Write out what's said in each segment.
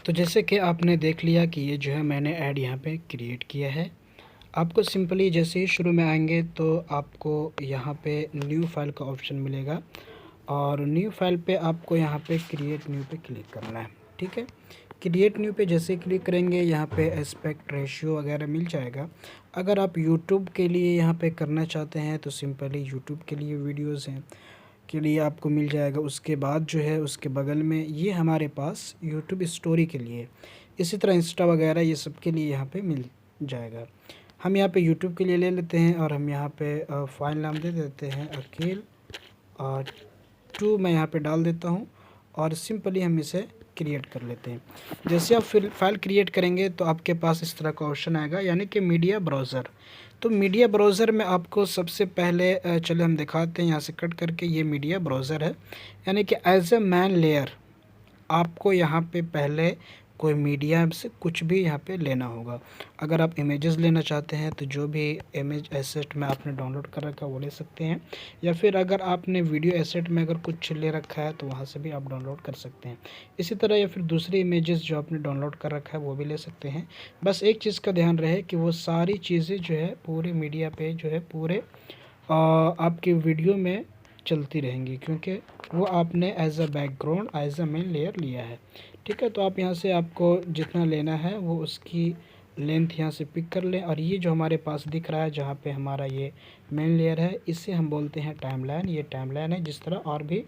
तो जैसे कि आपने देख लिया कि ये जो है मैंने ऐड यहाँ पे क्रिएट किया है। आपको सिंपली जैसे ही शुरू में आएंगे तो आपको यहाँ पे न्यू फाइल का ऑप्शन मिलेगा और न्यू फाइल पे आपको यहाँ पे क्रिएट न्यू पे क्लिक करना है। ठीक है, क्रिएट न्यू पे जैसे क्लिक करेंगे यहाँ पे एस्पेक्ट रेशियो वगैरह मिल जाएगा। अगर आप यूट्यूब के लिए यहाँ पे करना चाहते हैं तो सिंपली यूट्यूब के लिए वीडियोज़ हैं के लिए आपको मिल जाएगा। उसके बाद जो है उसके बगल में ये हमारे पास यूट्यूब स्टोरी के लिए, इसी तरह इंस्टा वगैरह ये सब के लिए यहाँ पे मिल जाएगा। हम यहाँ पे यूट्यूब के लिए ले लेते हैं और हम यहाँ पे फाइल नाम दे देते हैं अकील और 2 मैं यहाँ पे डाल देता हूँ और सिंपली हम इसे क्रिएट कर लेते हैं। जैसे आप फिर फाइल क्रिएट करेंगे तो आपके पास इस तरह का ऑप्शन आएगा यानी कि मीडिया ब्राउज़र। तो मीडिया ब्राउज़र में आपको सबसे पहले चले हम दिखाते हैं यहाँ से कट करके, ये मीडिया ब्राउज़र है यानी कि एज ए मैन लेयर आपको यहाँ पे पहले कोई मीडिया से कुछ भी यहाँ पे लेना होगा। अगर आप इमेजेस लेना चाहते हैं तो जो भी इमेज एसेट में आपने डाउनलोड कर रखा है वो ले सकते हैं, या फिर अगर आपने वीडियो एसेट में अगर कुछ ले रखा है तो वहाँ से भी आप डाउनलोड कर सकते हैं। इसी तरह या फिर दूसरी इमेजेस जो आपने डाउनलोड कर रखा है वो भी ले सकते हैं। बस एक चीज़ का ध्यान रहे कि वो सारी चीज़ें जो है पूरे मीडिया पे जो है पूरे आपकी वीडियो में चलती रहेंगी, क्योंकि वो आपने as a background as a main layer लिया है। ठीक है, तो आप यहाँ से आपको जितना लेना है वो उसकी लेंथ यहाँ से पिक कर लें। और ये जो हमारे पास दिख रहा है जहाँ पे हमारा ये मेन लेयर है, इसे हम बोलते हैं टाइमलाइन। ये टाइमलाइन है जिस तरह और भी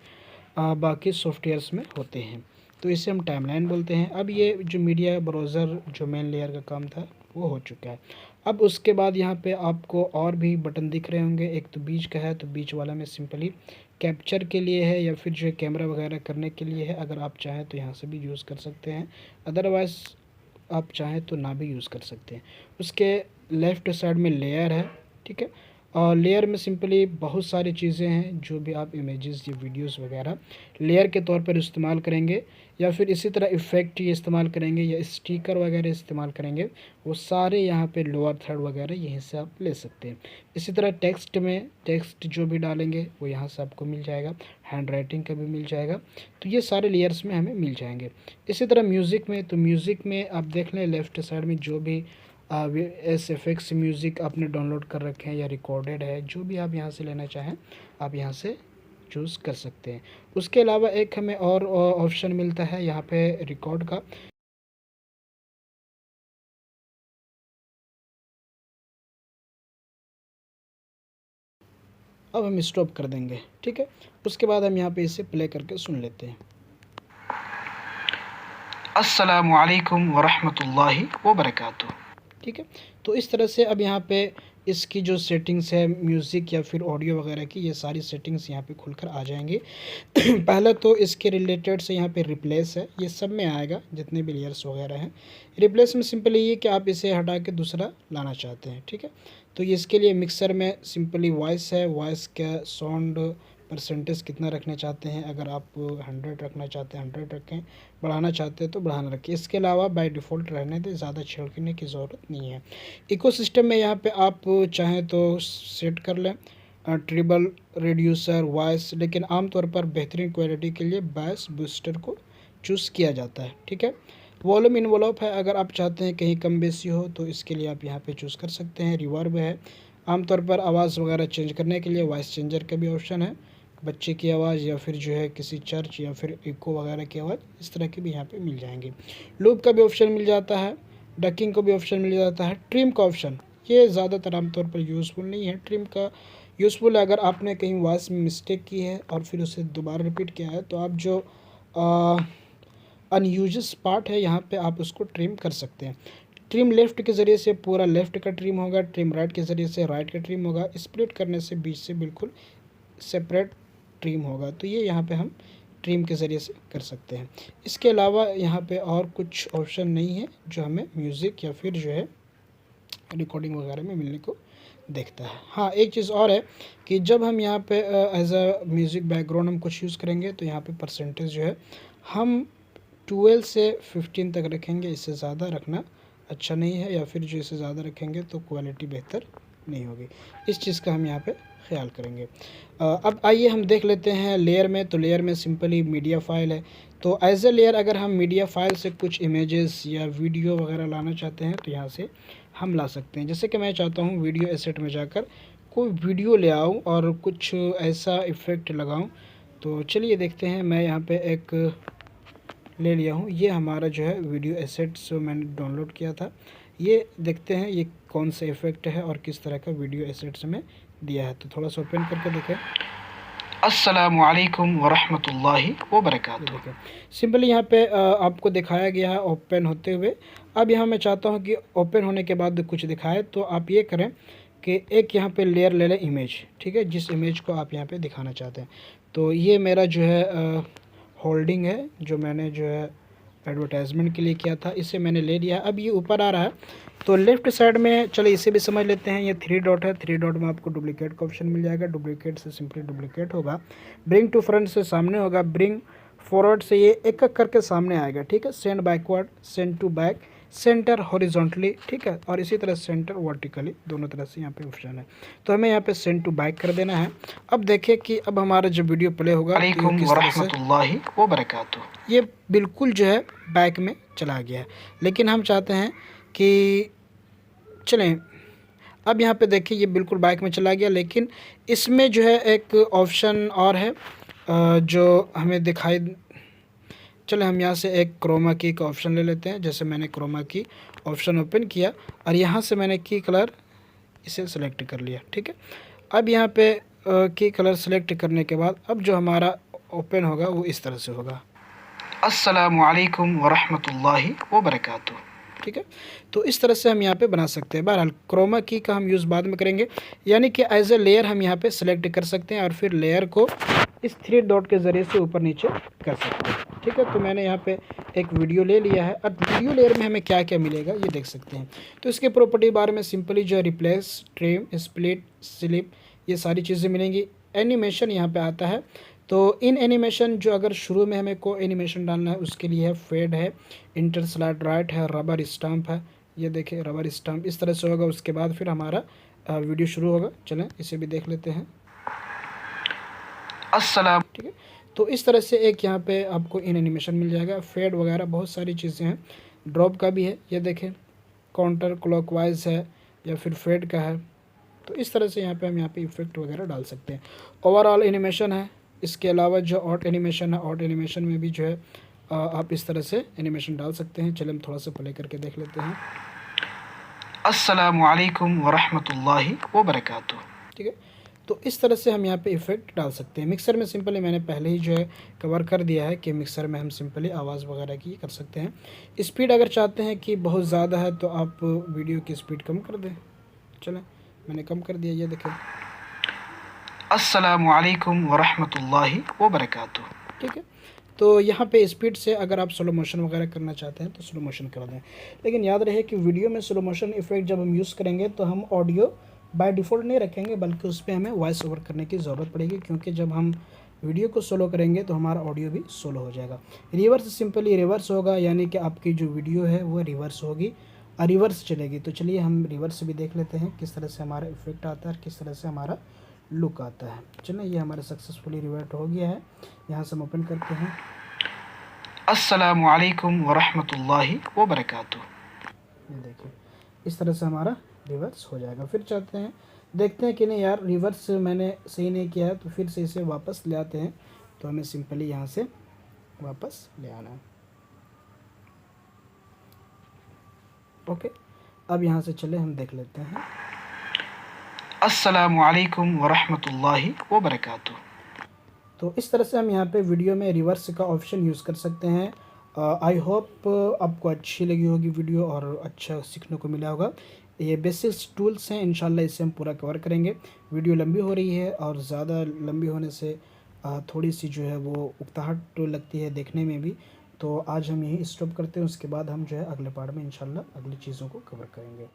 बाकी सॉफ्टवेयर्स में होते हैं, तो इसे हम टाइमलाइन बोलते हैं। अब ये जो मीडिया ब्राउज़र जो मेन लेयर का काम था वो हो चुका है। अब उसके बाद यहाँ पे आपको और भी बटन दिख रहे होंगे। एक तो बीच का है, तो बीच वाला में सिंपली कैप्चर के लिए है या फिर जो है कैमरा वगैरह करने के लिए है। अगर आप चाहें तो यहाँ से भी यूज़ कर सकते हैं, अदरवाइज़ आप चाहें तो ना भी यूज़ कर सकते हैं। उसके लेफ़्ट साइड में लेयर है। ठीक है, और लेयर में सिंपली बहुत सारी चीज़ें हैं जो भी आप इमेजेस या वीडियोस वगैरह लेयर के तौर पर इस्तेमाल करेंगे, या फिर इसी तरह इफ़ेक्ट ये इस्तेमाल करेंगे या स्टिकर वगैरह इस्तेमाल करेंगे, वो सारे यहाँ पे लोअर थर्ड वगैरह यहीं से आप ले सकते हैं। इसी तरह टेक्स्ट में टेक्स्ट जो भी डालेंगे वो यहाँ से आपको मिल जाएगा, हैंड राइटिंग का भी मिल जाएगा, तो ये सारे लेयर्स में हमें मिल जाएंगे। इसी तरह म्यूज़िक में, तो म्यूज़िक में आप देख लें लेफ़्ट साइड में जो भी SFX म्यूज़िक आपने डाउनलोड कर रखे हैं या रिकॉर्डेड है, जो भी आप यहाँ से लेना चाहें आप यहाँ से चूज़ कर सकते हैं। उसके अलावा एक हमें और ऑप्शन मिलता है यहाँ पे रिकॉर्ड का। अब हम स्टॉप कर देंगे। ठीक है, उसके बाद हम यहाँ पे इसे प्ले करके सुन लेते हैं। अस्सलामु अलैकुम वरहमतुल्लाहि वबरकातुहू। ठीक है, तो इस तरह से अब यहाँ पे इसकी जो सेटिंग्स है म्यूज़िक या फिर ऑडियो वगैरह की, ये सारी सेटिंग्स यहाँ पे खुलकर आ जाएंगी। पहला तो इसके रिलेटेड से यहाँ पे रिप्लेस है, ये सब में आएगा जितने भी लेयर्स वगैरह हैं। रिप्लेस में सिंपली ये कि आप इसे हटा के दूसरा लाना चाहते हैं। ठीक है, तो ये इसके लिए मिक्सर में सिंपली वॉइस है, वॉइस का साउंड परसेंटेज कितना रखना चाहते हैं, अगर आप 100 रखना चाहते हैं 100 रखें, बढ़ाना चाहते हैं तो बढ़ाना रखें। इसके अलावा बाय डिफ़ॉल्ट रहने दें, ज़्यादा छेड़ने की ज़रूरत नहीं है। इकोसिस्टम में यहाँ पे आप चाहें तो सेट कर लें ट्रिबल, रिड्यूसर, वॉइस, लेकिन आमतौर पर बेहतरीन क्वालिटी के लिए बैस बूस्टर को चूज़ किया जाता है। ठीक है, वॉल्यूम इन्वॉल्व है, अगर आप चाहते हैं कहीं कम बेसी हो तो इसके लिए आप यहाँ पे चूज़ कर सकते हैं। रिवर्ब है, आमतौर पर आवाज़ वगैरह चेंज करने के लिए वॉइस चेंजर का भी ऑप्शन है, बच्चे की आवाज़ या फिर जो है किसी चर्च या फिर इको वगैरह की आवाज़, इस तरह की भी यहाँ पे मिल जाएंगी। लूप का भी ऑप्शन मिल जाता है, डकिंग का भी ऑप्शन मिल जाता है। ट्रिम का ऑप्शन ये ज़्यादातर आमतौर पर यूज़फुल नहीं है, ट्रिम का यूज़फुल है अगर आपने कहीं वॉइस में मिस्टेक की है और फिर उसे दोबारा रिपीट किया है, तो आप जो अनयूजस पार्ट है यहाँ पे आप उसको ट्रिम कर सकते हैं। ट्रिम लेफ़्ट के ज़रिए से पूरा लेफ़्ट का ट्रिम होगा, ट्रिम राइट के ज़रिए से राइट का ट्रिम होगा, स्प्लिट करने से बीच से बिल्कुल सेपरेट ट्रिम होगा, तो ये यहाँ पे हम ट्रिम के ज़रिए से कर सकते हैं। इसके अलावा यहाँ पे और कुछ ऑप्शन नहीं है जो हमें म्यूज़िक या फिर जो है रिकॉर्डिंग वगैरह में मिलने को देखता है। हाँ, एक चीज़ और है कि जब हम यहाँ पे एज अ म्यूज़िक बैकग्राउंड हम कुछ यूज़ करेंगे तो यहाँ पे परसेंटेज जो है हम 12 से 15 तक रखेंगे, इससे ज़्यादा रखना अच्छा नहीं है, या फिर जो इससे ज़्यादा रखेंगे तो क्वालिटी बेहतर नहीं होगी। इस चीज़ का हम यहाँ पे ख्याल करेंगे। अब आइए हम देख लेते हैं लेयर में। तो लेयर में सिंपली मीडिया फाइल है, तो एज ए लेयर अगर हम मीडिया फाइल से कुछ इमेजेस या वीडियो वगैरह लाना चाहते हैं तो यहाँ से हम ला सकते हैं। जैसे कि मैं चाहता हूँ वीडियो एसेट में जाकर कोई वीडियो ले आऊँ और कुछ ऐसा इफ़ेक्ट लगाऊँ। तो चलिए देखते हैं। मैं यहाँ पे एक ले लिया हूँ, ये हमारा जो है वीडियो एसेट्स मैंने डाउनलोड किया था। ये देखते हैं ये कौन सा इफ़ेक्ट है और किस तरह का वीडियो एसेट्स में दिया है। तो थोड़ा सा ओपन करके देखें। अस्सलामु अलैकुम वरहमतुल्लाहि वबरकातुहू। देखिए सिंपली यहाँ पे आपको दिखाया गया है ओपन होते हुए। अब यहाँ मैं चाहता हूँ कि ओपन होने के बाद कुछ दिखाए, तो आप ये करें कि एक यहाँ पे लेयर ले लें इमेज, ठीक है, जिस इमेज को आप यहाँ पे दिखाना चाहते हैं। तो ये मेरा जो है होल्डिंग है जो मैंने जो है एडवर्टाइजमेंट के लिए किया था, इसे मैंने ले लिया। अब ये ऊपर आ रहा है तो लेफ़्ट साइड में चलिए इसे भी समझ लेते हैं। ये 3 डॉट है, 3 डॉट में आपको डुप्लीकेट का ऑप्शन मिल जाएगा। डुप्लीकेट से सिंपली डुप्लीकेट होगा, ब्रिंग टू फ्रंट से सामने होगा, ब्रिंग फॉरवर्ड से ये एक एक करके सामने आएगा, ठीक है। Send backward, send to back, centre horizontally, ठीक है, और इसी तरह सेंटर वर्टिकली, दोनों तरह से यहाँ पे ऑप्शन है। तो हमें यहाँ पे सेंड टू बैक कर देना है। अब देखिए कि अब हमारा जो वीडियो प्ले होगा ये बिल्कुल जो है बैक में चला गया है। लेकिन हम चाहते हैं कि चलें, अब यहाँ पे देखिए ये बिल्कुल बैक में चला गया, लेकिन इसमें जो है एक ऑप्शन और है जो हमें दिखाई। चले हम यहाँ से एक क्रोमा की का ऑप्शन ले लेते हैं। जैसे मैंने क्रोमा की ऑप्शन ओपन किया और यहाँ से मैंने की कलर इसे सेलेक्ट कर लिया, ठीक है। अब यहाँ पे की कलर सेलेक्ट करने के बाद अब जो हमारा ओपन होगा वो इस तरह से होगा। अस्सलामु अलैकुम वरहमतुल्लाहि वबरकातुहू, ठीक है। तो इस तरह से हम यहाँ पे बना सकते हैं। बहरहाल क्रोमा की का हम यूज़ बाद में करेंगे, यानी कि एज ए लेयर हम यहाँ पे सेलेक्ट कर सकते हैं और फिर लेयर को इस 3 डॉट के ज़रिए से ऊपर नीचे कर सकते हैं, ठीक है। तो मैंने यहाँ पे एक वीडियो ले लिया है। अब वीडियो लेयर में हमें क्या क्या मिलेगा ये देख सकते हैं। तो इसके प्रॉपर्टी बारे में सिंपली जो रिप्लेस, ट्रिम, स्प्लिट, स्लिप, ये सारी चीज़ें मिलेंगी। एनिमेशन यहाँ पे आता है। तो इन एनिमेशन जो अगर शुरू में हमें को एनिमेशन डालना है उसके लिए है फेड है, इंटर स्लाइड राइट है, रबर स्टम्प है। ये देखिए रबर स्टम्प इस तरह से होगा। उसके बाद फिर हमारा वीडियो शुरू होगा। चलें इसे भी देख लेते हैं। अस्सलाम, ठीक है। तो इस तरह से एक यहाँ पे आपको इन एनिमेशन मिल जाएगा। फेड वगैरह बहुत सारी चीज़ें हैं, ड्रॉप का भी है, ये देखें काउंटर क्लॉकवाइज है या फिर फेड का है। तो इस तरह से यहाँ पे हम यहाँ पे इफेक्ट वगैरह डाल सकते हैं। ओवरऑल एनिमेशन है। इसके अलावा जो ऑट एनिमेशन है, ऑट एनिमेशन में भी जो है आप इस तरह से एनिमेशन डाल सकते हैं। चलिए हम थोड़ा सा प्ले करके देख लेते हैं। अस्सलामु अलैकुम वरहमतुल्लाहि वबरकातुहू, ठीक है। तो इस तरह से हम यहाँ पे इफ़ेक्ट डाल सकते हैं। मिक्सर में सिंपली मैंने पहले ही जो है कवर कर दिया है कि मिक्सर में हम सिंपली आवाज़ वगैरह की कर सकते हैं। स्पीड अगर चाहते हैं कि बहुत ज़्यादा है तो आप वीडियो की स्पीड कम कर दें। चलें मैंने कम कर दिया, ये देखें। अस्सलामु अलैकुम वरहमतुल्लाहि वबरकातुहू, ठीक है। तो यहाँ पे स्पीड से अगर आप स्लो मोशन वगैरह करना चाहते हैं तो स्लो मोशन कर दें। लेकिन याद रहे कि वीडियो में स्लो मोशन इफेक्ट जब हम यूज़ करेंगे तो हम ऑडियो बाय डिफ़ॉल्ट नहीं रखेंगे, बल्कि उस पर हमें वॉइस ओवर करने की ज़रूरत पड़ेगी, क्योंकि जब हम वीडियो को सोलो करेंगे तो हमारा ऑडियो भी सोलो हो जाएगा। रिवर्स सिंपली रिवर्स होगा, यानी कि आपकी जो वीडियो है वो रिवर्स होगी और रिवर्स चलेगी। तो चलिए हम रिवर्स भी देख लेते हैं किस तरह से हमारा इफेक्ट आता है, किस तरह से हमारा लुक आता है। चलिए ये हमारा सक्सेसफुली रिवर्ट हो गया है। यहाँ से हम ओपन करते हैं। अस्सलामु अलैकुम वरहमतुल्लाहि वबरकातुहू, ये देखिए इस तरह से हमारा रिवर्स हो जाएगा। फिर चाहते हैं देखते हैं कि नहीं यार रिवर्स मैंने सही नहीं किया है, तो फिर से इसे वापस ले आते हैं। तो हमें सिंपली यहाँ से वापस ले आना है। ओके, अब यहाँ से चले हम देख लेते हैं। अस्सलामु अलैकुम वरहमतुल्लाहि वबरकातुहू। तो इस तरह से हम यहाँ पे वीडियो में रिवर्स का ऑप्शन यूज़ कर सकते हैं। आई होप आपको अच्छी लगी होगी वीडियो और अच्छा सीखने को मिला होगा। ये बेसिक्स टूल्स हैं, इंशाल्लाह इससे हम पूरा कवर करेंगे। वीडियो लंबी हो रही है और ज़्यादा लंबी होने से थोड़ी सी जो है वो उकताहट लगती है देखने में भी। तो आज हम यही स्टॉप करते हैं, उसके बाद हम जो है अगले पार्ट में इंशाल्लाह अगली चीज़ों को कवर करेंगे।